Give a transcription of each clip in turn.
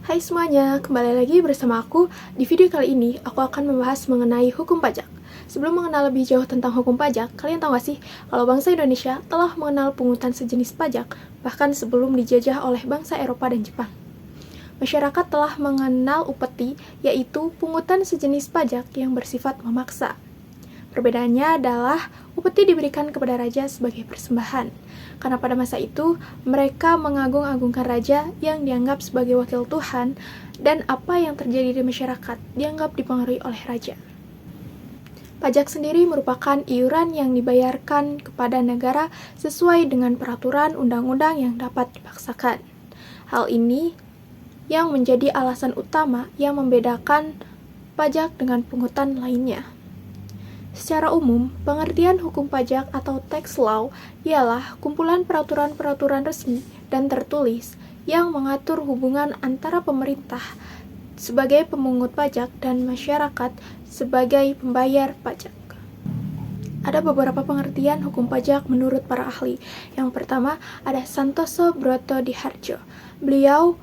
Hai semuanya, kembali lagi bersama aku. Di video kali ini, aku akan membahas mengenai hukum pajak. Sebelum mengenal lebih jauh tentang hukum pajak, kalian tahu gak sih kalau bangsa Indonesia telah mengenal pungutan sejenis pajak, bahkan sebelum dijajah oleh bangsa Eropa dan Jepang. Masyarakat telah mengenal upeti, yaitu pungutan sejenis pajak yang bersifat memaksa. Perbedaannya adalah upeti diberikan kepada raja sebagai persembahan, karena pada masa itu mereka mengagung-agungkan raja yang dianggap sebagai wakil Tuhan, dan apa yang terjadi di masyarakat dianggap dipengaruhi oleh raja. Pajak sendiri merupakan iuran yang dibayarkan kepada negara sesuai dengan peraturan undang-undang yang dapat dipaksakan. Hal ini yang menjadi alasan utama yang membedakan pajak dengan pungutan lainnya. Secara umum, pengertian hukum pajak atau tax law ialah kumpulan peraturan-peraturan resmi dan tertulis yang mengatur hubungan antara pemerintah sebagai pemungut pajak dan masyarakat sebagai pembayar pajak. Ada beberapa pengertian hukum pajak menurut para ahli. Yang pertama, ada Santoso Brotodihardjo. Beliau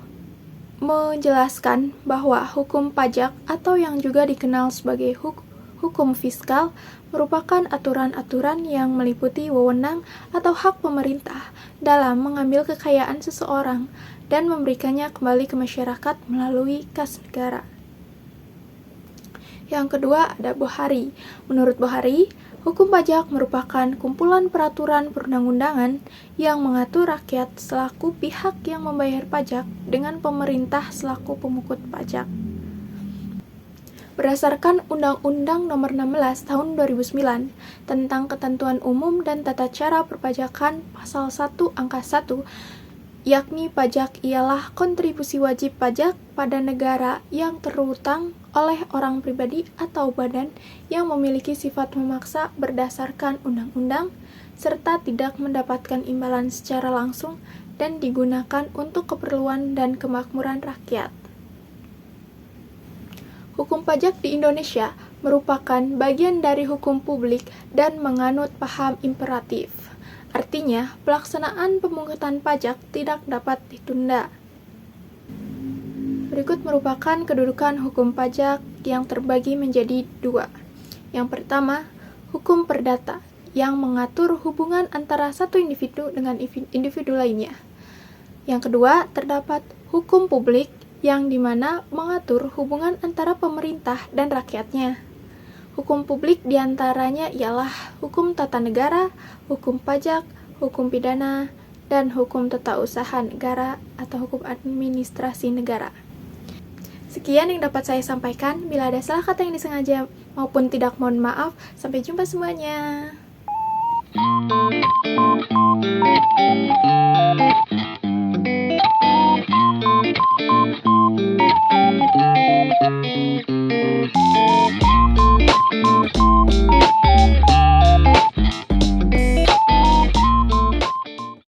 menjelaskan bahwa hukum pajak atau yang juga dikenal sebagai hukum fiskal merupakan aturan-aturan yang meliputi wewenang atau hak pemerintah dalam mengambil kekayaan seseorang dan memberikannya kembali ke masyarakat melalui kas negara. Yang kedua ada Bohari. Menurut Bohari, hukum pajak merupakan kumpulan peraturan perundang-undangan yang mengatur rakyat selaku pihak yang membayar pajak dengan pemerintah selaku pemungut pajak. Berdasarkan Undang-Undang Nomor 16 Tahun 2009 tentang Ketentuan Umum dan Tata Cara Perpajakan Pasal 1 Angka 1, yakni pajak ialah kontribusi wajib pajak pada negara yang terutang oleh orang pribadi atau badan yang memiliki sifat memaksa berdasarkan undang-undang, serta tidak mendapatkan imbalan secara langsung dan digunakan untuk keperluan dan kemakmuran rakyat. Hukum pajak di Indonesia merupakan bagian dari hukum publik dan menganut paham imperatif. Artinya, pelaksanaan pemungutan pajak tidak dapat ditunda. Berikut merupakan kedudukan hukum pajak yang terbagi menjadi dua. Yang pertama, hukum perdata yang mengatur hubungan antara satu individu dengan individu lainnya. Yang kedua, terdapat hukum publik yang dimana mengatur hubungan antara pemerintah dan rakyatnya. Hukum publik diantaranya ialah hukum tata negara, hukum pajak, hukum pidana, dan hukum tata usaha negara atau hukum administrasi negara. Sekian yang dapat saya sampaikan. Bila ada salah kata yang disengaja maupun tidak, mohon maaf. Sampai jumpa semuanya.